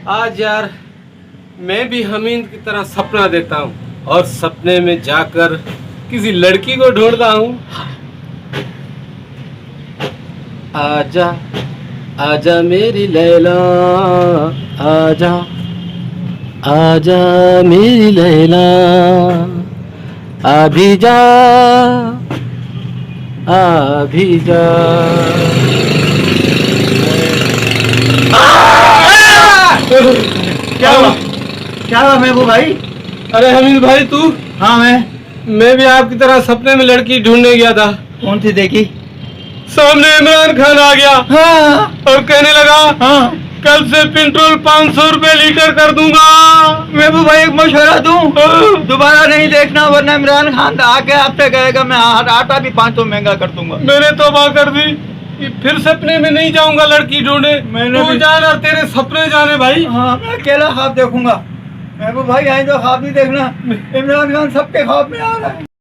आज यार मैं भी हमीद की तरह सपना देता हूँ और सपने में जाकर किसी लड़की को ढूंढता हूँ। आजा आजा मेरी लैला, आजा आजा मेरी लैला, अभी जा अभी जा। क्या हुआ? क्या हुआ महबूब भाई? अरे हमीद भाई तू? हाँ मैं भी आपकी तरह सपने में लड़की ढूंढने गया था। कौन सी देखी? सामने इमरान खान आ गया। हाँ और कहने लगा हाँ। कल से पेट्रोल 500 रुपए लीटर कर दूंगा। महबूब भाई एक मशवरा दूं, दोबारा नहीं देखना वरना इमरान खान आके आपसे कहेगा मैं आटा भी 500 महंगा कर दूंगा। मैंने तौबा कर दी कि फिर सपने में नहीं जाऊंगा लड़की ढूंढे। तू जान और तेरे सपने जाने भाई। हाँ मैं अकेला ख्वाब देखूंगा। महबूब भाई आए तो ख्वाब नहीं देखना, इमरान खान सबके ख्वाब में आ रहा है।